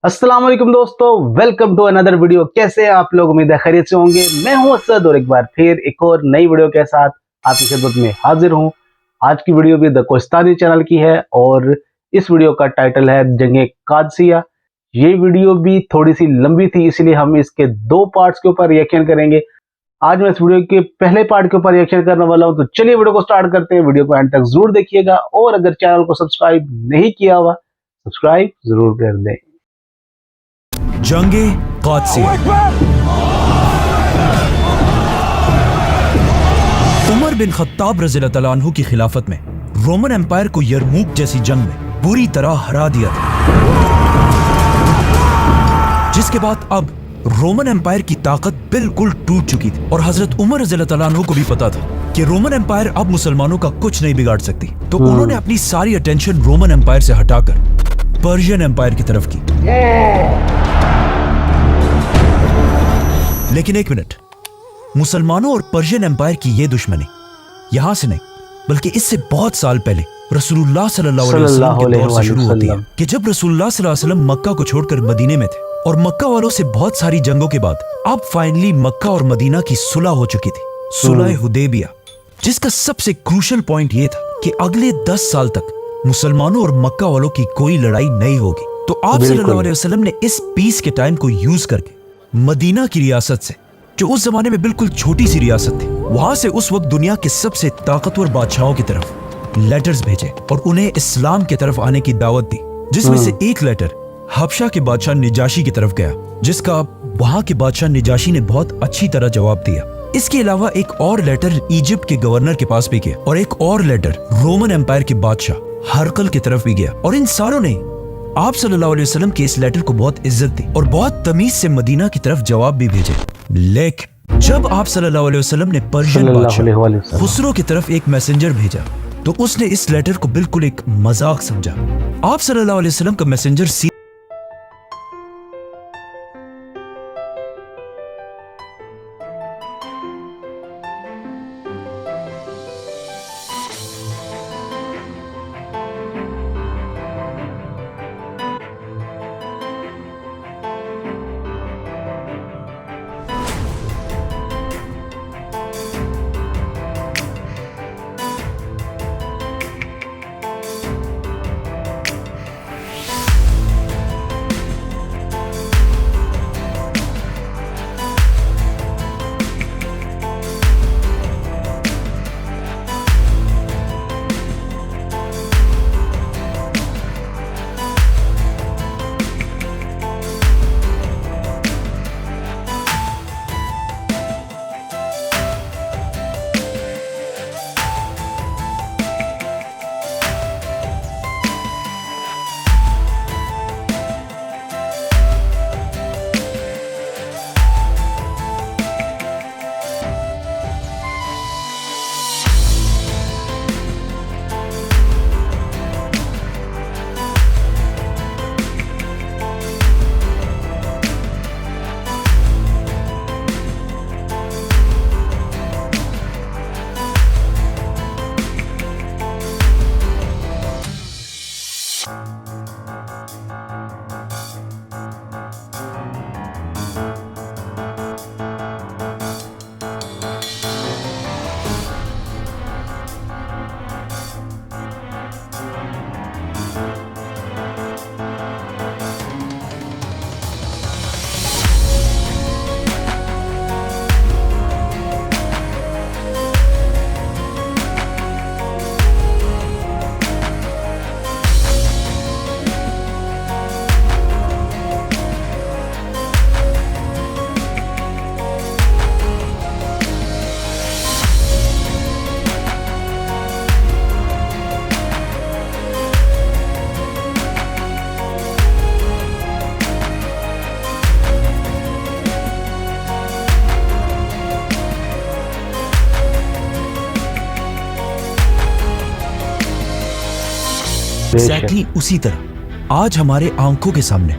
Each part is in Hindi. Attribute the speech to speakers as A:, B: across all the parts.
A: अस्सलाम वालेकुम दोस्तों, वेलकम टू अनदर वीडियो। कैसे हैं आप लोग? उम्मीद है खैरियत से होंगे। मैं हूं असद और एक बार फिर एक और नई वीडियो के साथ आपकी खिदमत में हाजिर हूं। आज की वीडियो भी द कोस्तानी चैनल की है और इस वीडियो का टाइटल है जंगे कादसिया। ये वीडियो भी थोड़ी सी लंबी थी, इसलिए हम इसके दो पार्ट्स के ऊपर रिएक्शन करेंगे। आज मैं इस वीडियो के पहले पार्ट के ऊपर रिएक्शन करने वाला हूं, तो चलिए वीडियो को स्टार्ट करते हैं। वीडियो को एंड तक जरूर देखिएगा और अगर चैनल को सब्सक्राइब नहीं किया हुआ सब्सक्राइब जरूर कर दें।
B: जंगे कादसिया। उमर बिन खत्ताब रज़ियल्लाहु तआला अन्हु की खिलाफत में रोमन एम्पायर को यरमूक जैसी जंग में पूरी तरह हरा दिया था, जिसके बाद अब रोमन एम्पायर की ताकत बिल्कुल टूट चुकी थी और हजरत उमर रज़ियल्लाहु तआला अन्हु को भी पता था कि रोमन एम्पायर अब मुसलमानों का कुछ नहीं बिगाड़ सकती। तो उन्होंने अपनी सारी अटेंशन रोमन एम्पायर से हटाकर पर्शियन एम्पायर की तरफ की। लेकिन एक मिनट, मुसलमानों और पर्शियन एम्पायर की यह दुश्मनी यहां से नहीं बल्कि इससे बहुत साल पहले रसूलुल्लाह सल्लल्लाहु अलैहि वसल्लम के दौर से शुरू होती है कि जब रसूलुल्लाह सल्लल्लाहु अलैहि वसल्लम मक्का को छोड़कर मदीने में थे और मक्का वालों से बहुत सारी जंगों के बाद अब फाइनली मक्का और मदीना की सुलह हो चुकी थी, सुलह हुदैबिया, जिसका सबसे क्रूशियल पॉइंट यह था कि अगले 10 साल तक मुसलमानों और मक्का वालों की कोई लड़ाई नहीं होगी। तो आप सल्लल्लाहु अलैहि वसल्लम ने इस पीस के टाइम को यूज करके मदीना की रियासत से, जो उस जमाने में बिल्कुल छोटी सी रियासत थी, वहां से उस वक्त दुनिया के सबसे ताकतवर बादशाहों की तरफ लेटर्स भेजे और उन्हें इस्लाम की तरफ आने की दावत दी, जिसमें से एक लेटर हबशा के बादशाह निजाशी की तरफ गया, जिसका वहां के बादशाह निजाशी ने बहुत अच्छी तरह जवाब दिया। इसके अलावा एक और लेटर इजिप्ट के गवर्नर के पास भी गया और एक और लेटर रोमन एम्पायर के बादशाह हरकल की तरफ भी गया और इन सारों ने आप सल्लल्लाहु अलैहि वसल्लम के इस लेटर को बहुत इज्जत दी और बहुत तमीज से मदीना की तरफ जवाब भी भेजे। लेकिन जब आप सल्लल्लाहु अलैहि वसल्लम ने पर्शियन बादशाह खुसरो की तरफ एक मैसेंजर भेजा तो उसने इस लेटर को बिल्कुल एक मजाक समझा। आप सल्लल्लाहु अलैहि वसल्लम का मैसेंजर एग्जैक्टली उसी तरह आज हमारे आंखों के सामने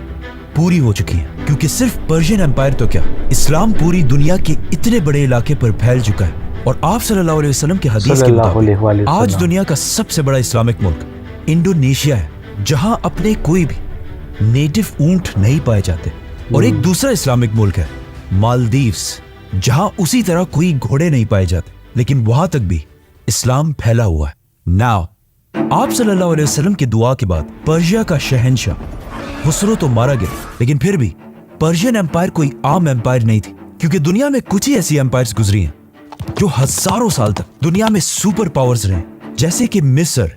B: पूरी हो चुकी है, क्योंकि सिर्फ पर्शियन एम्पायर तो क्या, इस्लाम पूरी दुनिया के इतने बड़े इलाके पर फैल चुका है। और आप सल्लल्लाहु अलैहि वसल्लम के हदीस के मुताबिक आज दुनिया का सबसे बड़ा इस्लामिक मुल्क इंडोनेशिया है, जहां अपने कोई भी नेटिव ऊंट नहीं पाए जाते। और एक दूसरा इस्लामिक मुल्क है मालदीव्स, जहां उसी तरह कोई घोड़े नहीं पाए जाते, लेकिन वहां तक भी इस्लाम फैला हुआ है। नाउ आप सल्लल्लाहु अलैहि वसल्लम की दुआ के बाद पर्शिया का शहंशाह खुसरो तो मारा गया, लेकिन फिर भी पर्शियन एम्पायर कोई आम एम्पायर नहीं थी, क्योंकि दुनिया में कुछ ही ऐसी एम्पायर्स गुजरी हैं जो हजारों साल तक दुनिया में सुपर पावर्स रहे, जैसे कि मिस्र,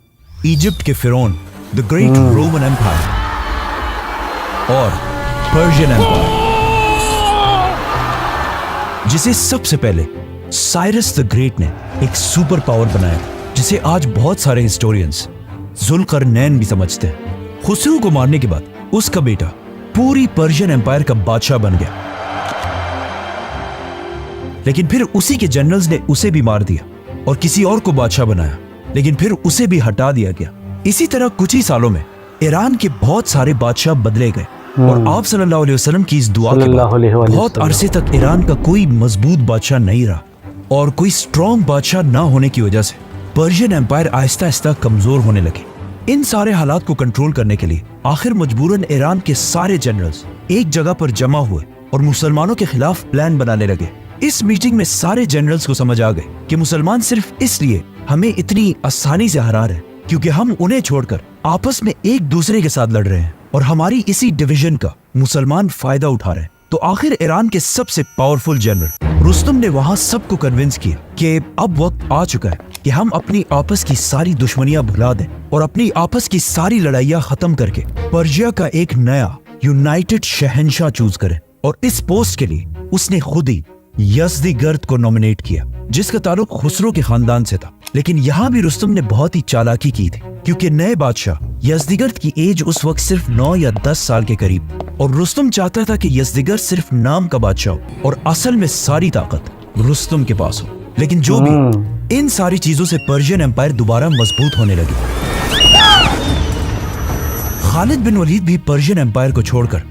B: इजिप्ट के फिरौन, द ग्रेट रोमन एम्पायर और पर्शियन एम्पायर, जिसे सबसे पहले साइरस द ग्रेट ने एक सुपर पावर बनाया, जिसे आज बहुत सारे हिस्टोरियंस जुल्करनैन भी समझते हैं। खुसरो को मारने के बाद उसका बेटा पूरी पर्शियन एम्पायर का बादशाह बन गया, लेकिन फिर उसी के जनरल्स ने उसे भी मार दिया और किसी और को बादशाह बनाया, लेकिन फिर उसे भी हटा दिया गया। इसी तरह कुछ ही सालों में ईरान के बहुत सारे बादशाह बदले गए और आप सल्लल्लाहु अलैहि वसल्लम की इस दुआ के बाद बहुत अरसे तक ईरान का कोई मजबूत बादशाह नहीं रहा, और कोई स्ट्रॉन्ग बादशाह ना होने की वजह से पर्शियन एम्पायर आहिस्ता आहिस्ता कमजोर होने लगे। इन सारे हालात को कंट्रोल करने के लिए आखिर मजबूरन ईरान के सारे जनरल्स एक जगह पर जमा हुए और मुसलमानों के खिलाफ प्लान बनाने लगे। इस मीटिंग में सारे जनरल्स को समझ आ गए कि मुसलमान सिर्फ इसलिए हमें इतनी आसानी से हरा रहे हैं क्योंकि हम उन्हें छोड़कर आपस में एक दूसरे के साथ लड़ रहे हैं, और हमारी इसी डिवीजन का मुसलमान फायदा उठा रहे हैं। तो आखिर ईरान के सबसे पावरफुल जनरल रुस्तम ने वहां सबको कन्विंस किया कि अब वक्त आ चुका है कि हम अपनी आपस की सारी दुश्मनियां भुला दें और अपनी आपस की सारी लड़ाइयां खत्म करके पर्शिया का एक नया यूनाइटेड शहंशाह चूज करें। और इस पोस्ट के लिए उसने खुद ही यज़दिगर्द को नॉमिनेट किया, जिसका ताल्लुक खुसरो के खानदान से था। लेकिन यहाँ भी रुस्तम ने बहुत ही चालाकी की थी, क्योंकि नए बादशाह यज़दिगर्द की एज उस वक्त सिर्फ 9 या 10 साल के करीब, और रुस्तम चाहता था कि यज़दिगर्द सिर्फ नाम का बादशाह हो और असल में सारी ताकत रुस्तम के पास हो। लेकिन जो भी, इन सारी चीजों से पर्शियन एम्पायर दोबारा मजबूत होने लगी। खालिद बिन वलीद भी पर्शियन एम्पायर को छोड़कर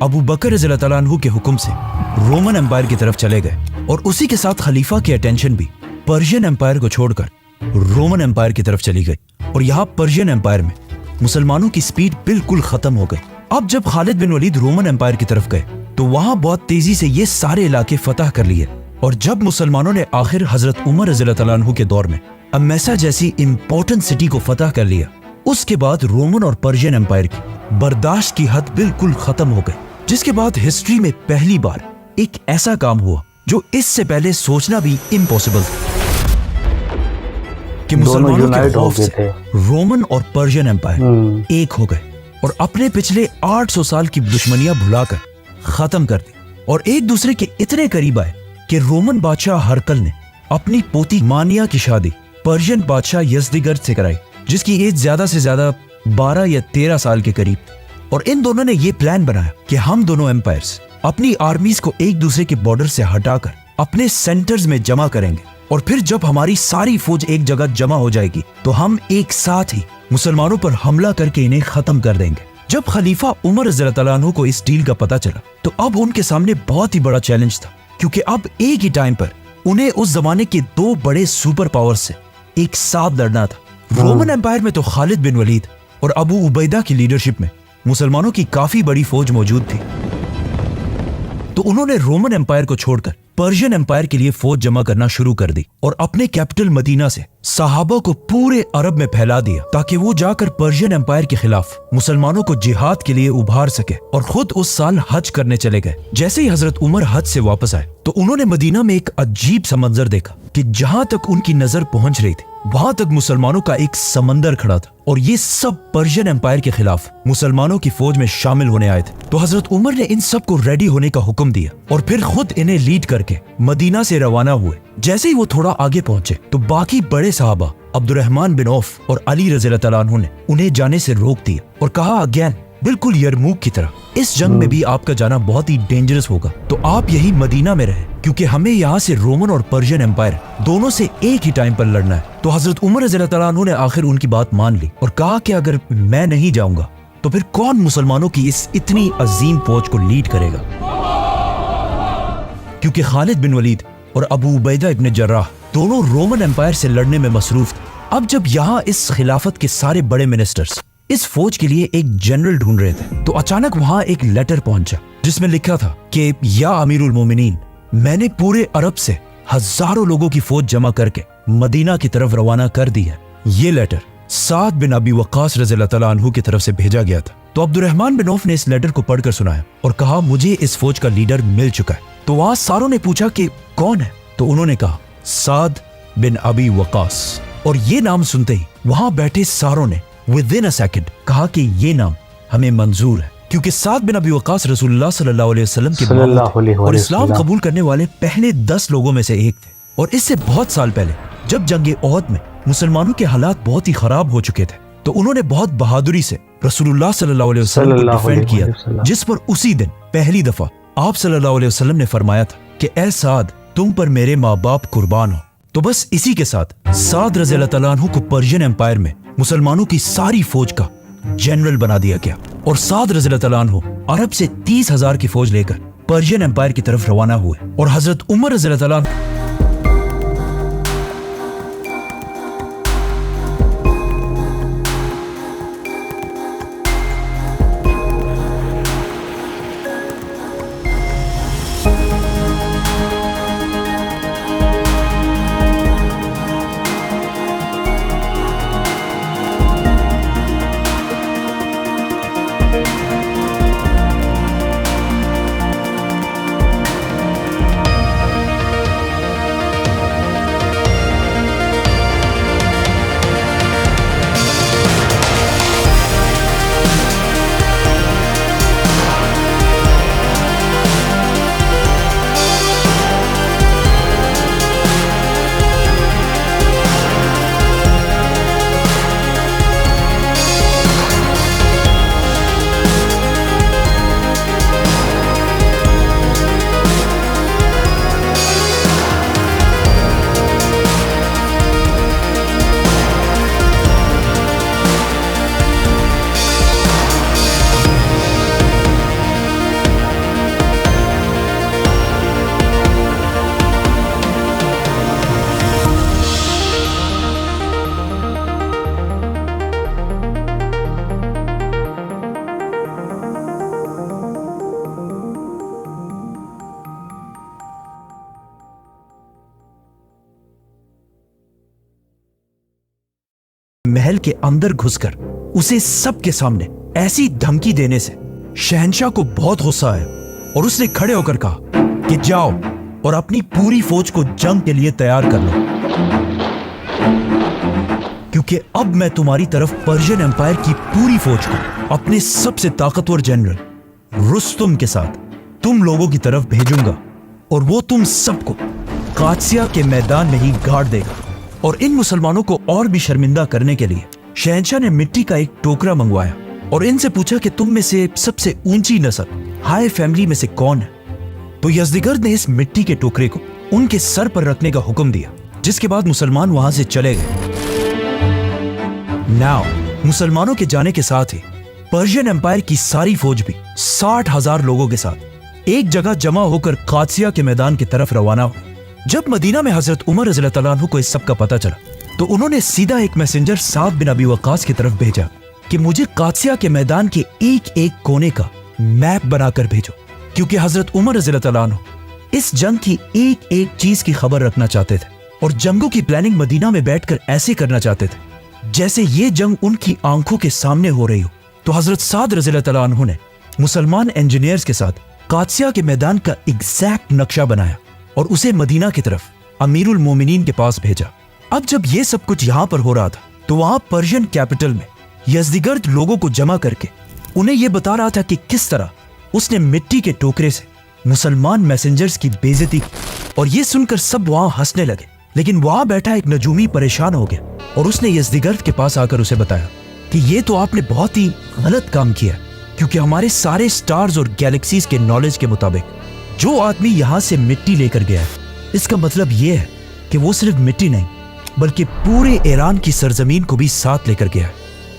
B: अबू बकर रज़ियल्लाहु तआला अन्हु के हुक्म से रोमन एम्पायर की तरफ चले गए, और उसी के साथ खलीफा की अटेंशन भी पर्शियन एम्पायर को छोड़कर रोमन एम्पायर की तरफ चली गई। और यहाँ पर्शियन एम्पायर में मुसलमानों की स्पीड बिल्कुल खत्म हो गई। अब जब खालिद बिन वलीद रोमन एम्पायर की तरफ गए तो वहां बहुत तेजी से ये सारे इलाके फतह कर लिए, और जब मुसलमानों ने आखिर हजरत उमर रज़ियल्लाहु तआला अन्हु के दौर में अमेसा जैसी इंपॉर्टेंट सिटी को फतह कर लिया, उसके बाद रोमन और पर्शियन एम्पायर की बर्दाश्त की हद बिल्कुल खत्म हो गई। जिसके बाद हिस्ट्री में पहली बार एक ऐसा काम हुआ जो इससे पहले सोचना भी इम्पॉसिबल था कि मुसलमानों के खौफ से रोमन और पर्शियन एम्पायर एक हो गए और अपने पिछले 800 साल की दुश्मनियां भुलाकर खत्म कर दी, और एक दूसरे के इतने करीब आए कि रोमन बादशाह हरकल ने अपनी पोती मानिया की शादी पर्शियन बादशाह यज़दिगर्द से कराई, जिसकी एज ज्यादा से ज्यादा 12 या 13 साल के करीब। और इन दोनों ने ये प्लान बनाया कि हम दोनों एम्पायर्स अपनी आर्मीज को एक दूसरे के बॉर्डर से हटाकर अपने सेंटर्स में जमा करेंगे, और फिर जब हमारी सारी फौज एक जगह जमा हो जाएगी तो हम एक साथ ही मुसलमानों पर हमला करके इन्हें खत्म कर देंगे। जब खलीफा उमर रज़ियल्लाहु तआला अन्हु को इस डील का पता चला तो अब उनके सामने बहुत ही बड़ा चैलेंज था, क्योंकि अब एक ही टाइम पर उन्हें उस जमाने के 2 बड़े सुपर पावर्स से एक साथ लड़ना था। रोमन एम्पायर में तो खालिद बिन वलीद और अबू उबैदा की लीडरशिप में मुसलमानों की काफी बड़ी फौज मौजूद थी, तो उन्होंने रोमन एम्पायर को छोड़कर पर्शियन एम्पायर के लिए फौज जमा करना शुरू कर दी और अपने कैपिटल मदीना से सहाबा को पूरे अरब में फैला दिया, ताकि वो जाकर पर्शियन एम्पायर के खिलाफ मुसलमानों को जिहाद के लिए उभार सके। और खुद उस साल हज करने चले गए। जैसे ही हजरत उमर हज से वापस आए तो उन्होंने मदीना में एक अजीब सा मंजर देखा कि जहां तक उनकी नजर पहुंच रही थी वहां तक मुसलमानों का एक समंदर खड़ा था, और ये सब पर्शियन एम्पायर के खिलाफ मुसलमानों की फौज में शामिल होने आए थे। तो हजरत उमर ने इन सब को रेडी होने का हुक्म दिया और फिर खुद इन्हें लीड करके मदीना से रवाना हुए। जैसे ही वो थोड़ा आगे पहुंचे तो बाकी बड़े सहाबा अब्दुर्रहमान बिन औफ और अली रज़ियल्लाहु तआला अन्हु ने उन्हें जाने से रोक दिया और कहा, अगेन बिल्कुल यरमूक की तरह इस जंग में भी आपका जाना बहुत ही डेंजरस होगा, तो आप यही मदीना में रहे, क्योंकि हमें यहाँ से रोमन और पर्शियन एम्पायर दोनों से एक ही टाइम पर लड़ना है। तो हजरत उमर रज़ियल्लाहु तआला अन्हु ने आखिर उनकी बात मान ली और कहा कि अगर मैं नहीं जाऊंगा तो फिर कौन मुसलमानों की इस इतनी अजीम फौज को लीड करेगा, क्योंकि खालिद बिन वलीद और अबू उबैदा इब्न जर्राह दोनों रोमन एम्पायर से लड़ने में मसरूफ थे। अब जब यहाँ इस खिलाफत के सारे बड़े मिनिस्टर्स इस फौज के लिए एक जनरल ढूंढ रहे थे। तो अचानक वहां एक लेटर पहुंचा जिसमें लिखा था कि या अमीरुल मोमिनीन, मैंने पूरे अरब से हजारों लोगों की फौज जमा करके मदीना की तरफ रवाना कर दी है। ये लेटर साद बिन अबी वक्कास रज़ियल्लाहु तआला अन्हु की तरफ से भेजा गया था। तो अब्दुर्रहमान बिन औफ ने इस लेटर को पढ़कर सुनाया और कहा, मुझे इस फौज का लीडर मिल चुका है। तो वहां सारों ने पूछा कि कौन है? तो उन्होंने कहा, साद बिन अबी वक्कास। और ये नाम सुनते ही वहां बैठे सारों ने विद इन अ सेकंड कहा कि ये नाम हमें मंजूर है, क्योंकि साद बिन अबी वक्कास रसूलुल्लाह सल्लल्लाहु अलैहि वसल्लम के मामू थे और इस्लाम कबूल करने वाले पहले 10 लोगों में से एक थे। और इससे बहुत साल पहले जब जंग ओहद में मुसलमानों के हालात बहुत ही खराब हो चुके थे, तो उन्होंने बहुत बहादुरी से रसूलुल्लाह सल्लल्लाहु अलैहि वसल्लम को डिफेंड किया, जिस पर उसी दिन पहली दफा आप सल्लल्लाहु अलैहि वसल्लम ने फरमाया था कि ए साद, तुम पर मेरे माँ बाप कुर्बान हो। तो बस इसी के साथ साद रज़ियल्लाहु तआला अन्हु को पर्शियन एम्पायर में मुसलमानों की सारी फौज का जनरल बना दिया गया और साद रज़ियल्लाहु तआला अन्हु अरब से 30,000 की फौज लेकर पर्शियन एम्पायर की तरफ रवाना हुए। और हजरत उमर रज़ियल्लाहु तआला अन्हु महल के अंदर घुसकर उसे सबके सामने ऐसी धमकी देने से शहंशाह को बहुत गुस्सा आया और उसने खड़े होकर कहा कि जाओ और अपनी पूरी फौज को जंग के लिए तैयार कर लो, क्योंकि अब मैं तुम्हारी तरफ पर्शियन एम्पायर की पूरी फौज को अपने सबसे ताकतवर जनरल रुस्तुम के साथ तुम लोगों की तरफ भेजूंगा और वो तुम सबको कादसिया के मैदान में ही गाड़ देगा। और इन मुसलमानों को और भी शर्मिंदा करने के लिए शहंशाह ने मिट्टी का एक टोकरा मंगवाया और इनसे पूछा कि तुम में से सबसे ऊंची नस्ल हाई फैमिली में से कौन है। तो यज़दिगर्द ने इस मिट्टी के टोकरे को उनके सर पर रखने का हुक्म दिया, जिसके बाद मुसलमान वहां से चले गए। नाउ मुसलमानों के जाने के साथ ही पर्शियन एम्पायर की सारी फौज भी 60,000 लोगों के साथ एक जगह जमा होकर कादसिया के मैदान की तरफ रवाना हुई। जब मदीना में हजरत उमर रज़ियल्लाहु तआला अन्हु को इस सब का पता चला, तो उन्होंने सीधा एक मैसेंजर साद बिन अबी वक्कास की तरफ भेजा कि मुझे कादसिया के मैदान के एक एक कोने का मैप बनाकर भेजो, क्योंकि हजरत उमर रज़ियल्लाहु तआला अन्हु इस जंग की एक एक चीज की खबर रखना चाहते थे और जंगों की प्लानिंग मदीना में बैठकर ऐसे करना चाहते थे जैसे ये जंग उनकी आंखों के सामने हो रही हो। तो हजरत साद रज़ियल्लाहु तआला अन्हु ने मुसलमान इंजीनियर्स के साथ कादसिया के मैदान का एग्जैक्ट नक्शा बनाया और उसे मदीना की तरफ अमीरुल मोमिनीन के पास भेजा। अब जब ये सब कुछ यहाँ पर हो रहा था, तो वहां पर्शियन कैपिटल में यज़दिगर्द लोगों को जमा करके उन्हें यह बता रहा था कि किस तरह उसने मिट्टी के टोकरे से मुसलमान मैसेंजर्स की बेइज्जती की। और ये सुनकर सब वहां हंसने लगे, लेकिन वहां बैठा एक नजूमी परेशान हो गया और उसने यज़दिगर्द के पास आकर उसे बताया कि ये तो आपने बहुत ही गलत काम किया, क्योंकि हमारे सारे स्टार्स और गैलेक्सीज के नॉलेज के मुताबिक जो आदमी यहाँ से मिट्टी लेकर गया है, इसका मतलब यह है कि वो सिर्फ मिट्टी नहीं बल्कि पूरे ईरान की सरजमीन को भी साथ लेकर गया है।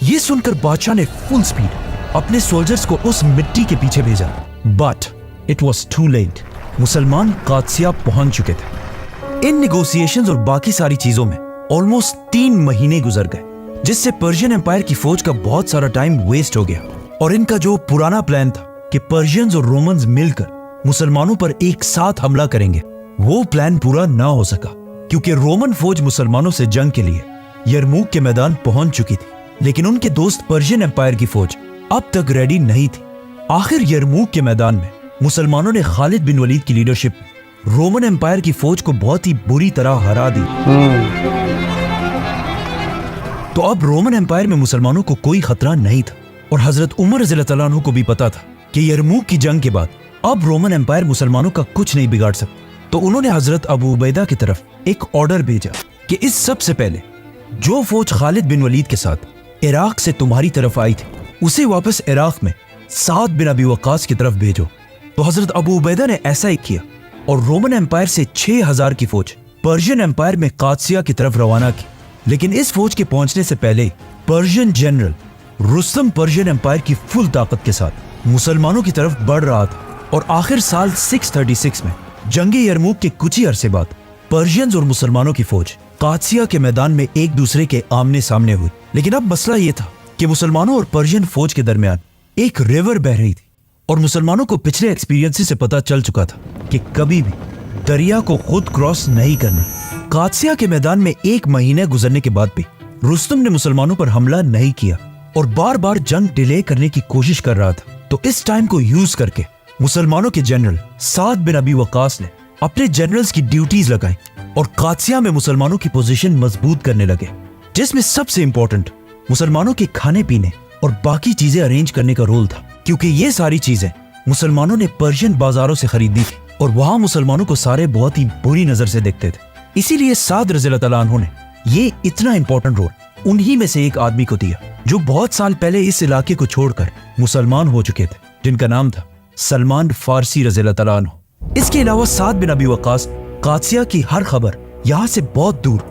B: ये सुनकर बादशाह ने फुल स्पीड अपने सोल्जर्स को उस मिट्टी के पीछे भेजा, but it was too late. मुसलमान कादसिया पहुंच चुके थे। इन निगोशिएशंस और बाकी सारी चीजों में ऑलमोस्ट 3 महीने गुजर गए, जिससे पर्शियन एम्पायर की फौज का बहुत सारा टाइम वेस्ट हो गया और इनका जो पुराना प्लान था कि पर्शियंस और रोमन्स मिलकर मुसलमानों पर एक साथ हमला करेंगे, वो प्लान पूरा ना हो सका क्योंकि रोमन फौज मुसलमानों से जंग के लिए यरमूक के मैदान पहुंच चुकी थी, लेकिन उनके दोस्त पर्शियन एम्पायर की फौज अब तक रेडी नहीं थी। आखिर यरमूक के मैदान में मुसलमानों ने खालिद बिन वलीद की लीडरशिप में रोमन एम्पायर की फौज को बहुत ही बुरी तरह हरा दी। तो अब रोमन एम्पायर में मुसलमानों को कोई खतरा नहीं था और हजरत उमर रज़ियल्लाहु अन्हु को भी पता था कि यरमूक की जंग के बाद अब रोमन एम्पायर मुसलमानों का कुछ नहीं बिगाड़ सकता। तो उन्होंने हजरत अबू उबैदा की तरफ एक ऑर्डर भेजा कि इस सबसे पहले जो फौज खालिद बिन वलीद के साथ इराक से तुम्हारी तरफ आई थी उसे वापस इराक में साद बिन अबी वक्कास की तरफ भेजो। तो हजरत अबू उबैदा ने ऐसा ही किया और रोमन एम्पायर से 6000 की फौज पर्शियन एम्पायर में कादसिया की तरफ रवाना की। लेकिन इस फौज के पहुंचने से पहले Persian general Rustam Persian empire की फुल ताकत के साथ मुसलमानों की तरफ बढ़ रहा था और आखिर साल 636 में जंगे यरमूक के कुछ ही अरसे बाद पर्शियंस और मुसलमानों की फौज कादसिया के मैदान में एक दूसरे के आमने सामने हुई। लेकिन अब मसला यह था कि मुसलमानों और पर्शियन फौज के दरमियान एक रिवर बह रही थी और मुसलमानों को पिछले एक्सपीरियंस से पता चल चुका था कि कभी भी दरिया को खुद क्रॉस नहीं करना। कादसिया के मैदान में 1 महीने गुजरने के बाद भी रुस्तम ने मुसलमानों पर हमला नहीं किया और बार बार जंग डिले करने की कोशिश कर रहा था। तो इस टाइम को यूज करके मुसलमानों के जनरल साद बिन अबी वक्कास ने अपने जनरल्स की ड्यूटीज लगाई और कादसिया में मुसलमानों की पोजीशन मजबूत करने लगे, जिसमें सबसे इंपॉर्टेंट मुसलमानों के खाने पीने और बाकी चीजें अरेंज करने का रोल था, क्योंकि ये सारी चीजें मुसलमानों ने पर्शियन बाजारों से खरीदी थी और वहां मुसलमानों को सारे बहुत ही बुरी नजर से देखते थे। इसीलिए साद रज़ियल्लाहु अन्हु ने ये इतना इंपॉर्टेंट रोल उन्हीं में से एक आदमी को दिया जो बहुत साल पहले इस इलाके को छोड़कर मुसलमान हो चुके थे, जिनका नाम था सलमान फारसी रज़ियल्लाहु अन्हु। इसके अलावा साद बिन अबी वक्कास कादसिया की हर खबर यहाँ से बहुत दूर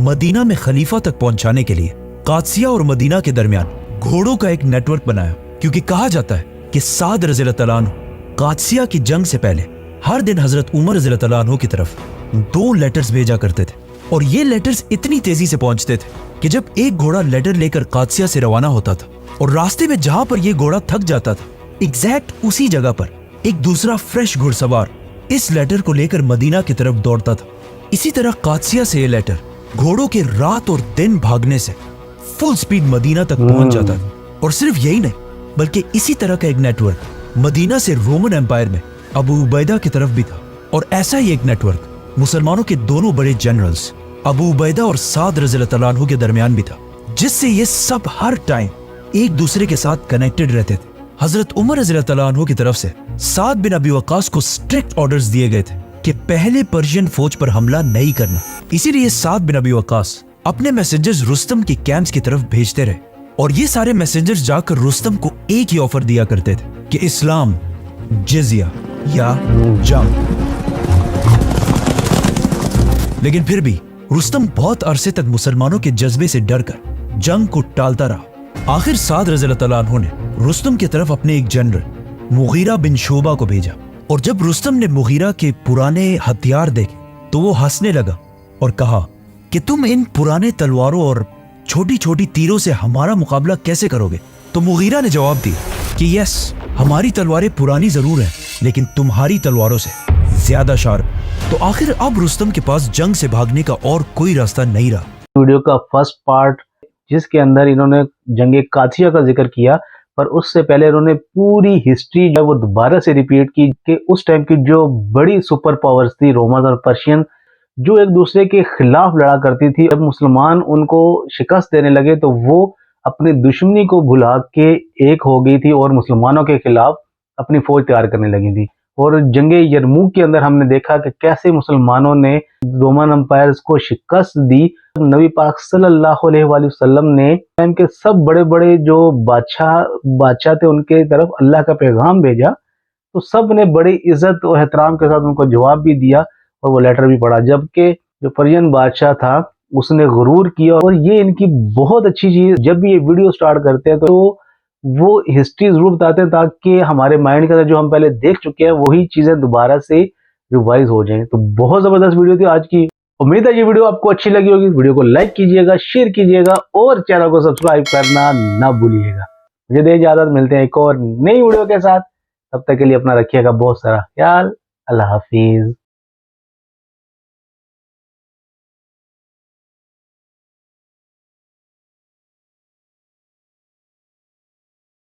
B: मदीना में खलीफा तक पहुंचाने के लिए कादसिया और मदीना के दरमियान घोड़ों का एक नेटवर्क बनाया, क्योंकि कहा जाता है कि साद रज़ियल्लाहु अन्हु कादसिया की जंग से पहले हर दिन हजरत उमर रज़ियल्लाहु अन्हु की तरफ 2 लेटर्स भेजा करते थे और ये लेटर्स इतनी तेजी से पहुंचते थे कि जब एक घोड़ा लेटर लेकर कादसिया से रवाना होता था और रास्ते में जहां पर ये घोड़ा थक जाता था एग्जैक्ट उसी जगह पर एक दूसरा फ्रेश घुड़सवार इस लेटर को लेकर मदीना की तरफ दौड़ता था। इसी तरह कादसिया से ये लेटर घोड़ों के रात और दिन भागने से फुल स्पीड मदीना तक पहुंच जाता था। और सिर्फ यही नहीं, बल्कि इसी तरह का एक नेटवर्क मदीना से रोमन एम्पायर में अबू उबैदा की तरफ भी था और ऐसा ही एक नेटवर्क मुसलमानों के दोनों बड़े जनरल्स अबू उबैदा और साद रज़ियल्लाहु अन्हु के दरमियान भी था, जिससे ये सब हर टाइम एक दूसरे के साथ कनेक्टेड रहते थे। हजरत उमर रज़ियल्लाहु अन्हु की तरफ से साद बिन अबी वक्कास को स्ट्रिक्ट ऑर्डर्स दिए गए थे कि पहले पर्शियन फौज पर हमला नहीं करना। इसीलिए साद बिन अबी वक्कास अपने मैसेंजर्स रुस्तम के कैंप्स की तरफ भेजते रहे और ये सारे मैसेंजर्स जाकर रुस्तम को एक ही ऑफर दिया करते थे कि इस्लाम, जिजिया या जंग। लेकिन फिर भी रुस्तम बहुत अरसे तक मुसलमानों के जज्बे से डरकर जंग को टालता रहा। आखिर साद रज़ियल्लाहु अन्हु ने रुस्तम की तरफ अपने एक जनरल मुगीरा बिन शोबा को भेजा और जब रुस्तम ने मुगीरा के पुराने हथियार देखे तो वो हंसने लगा और कहा कि तुम इन पुराने तलवारों और छोटी छोटी तीरों से हमारा मुकाबला कैसे करोगे। तो मुगीरा ने जवाब दिया कि यस, हमारी तलवारें पुरानी जरूर हैं लेकिन तुम्हारी तलवारों से ज्यादा शार्प। तो आखिर अब रुस्तम के पास जंग से भागने का और कोई रास्ता नहीं रहा।
A: वीडियो का फर्स्ट पार्ट जिसके अंदर इन्होंने जंगे कादसिया का जिक्र किया, पर उससे पहले इन्होंने पूरी हिस्ट्री जो वो दोबारा से रिपीट की कि उस टाइम की जो बड़ी सुपर पावर्स थी रोमन और पर्शियन, जो एक दूसरे के खिलाफ लड़ा करती थी, जब मुसलमान उनको शिकस्त देने लगे तो वो अपनी दुश्मनी को भुला के एक हो गई थी और मुसलमानों के खिलाफ अपनी फौज तैयार करने लगी थी। और जंगे यरमूक के अंदर हमने देखा कि कैसे मुसलमानों ने रोमन एम्पायर्स को शिकस्त दी। नबी पाक सल्लल्लाहु अलैहि वसल्लम ने टाइम के सब बड़े बड़े जो बादशाह थे उनके तरफ अल्लाह का पैगाम भेजा, तो सब ने बड़ी इज्जत और एहतराम के साथ उनको जवाब भी दिया और वो लेटर भी पढ़ा। जबकि जो पर्शियन बादशाह था उसने गुरूर किया। और ये इनकी बहुत अच्छी चीज, जब भी ये वीडियो स्टार्ट करते हैं तो वो हिस्ट्री जरूर बताते हैं ताकि हमारे माइंड के अंदर जो हम पहले देख चुके हैं वही चीजें दोबारा से रिवाइज हो जाएं। तो बहुत जबरदस्त वीडियो थी आज की। उम्मीद है ये वीडियो आपको अच्छी लगी होगी। वीडियो को लाइक कीजिएगा, शेयर कीजिएगा और चैनल को सब्सक्राइब करना ना भूलिएगा। मुझे दे इजाजत, मिलते हैं एक और नई वीडियो के साथ। तब तक के लिए अपना रखिएगा बहुत सारा ख्याल। अल्लाह हाफिज।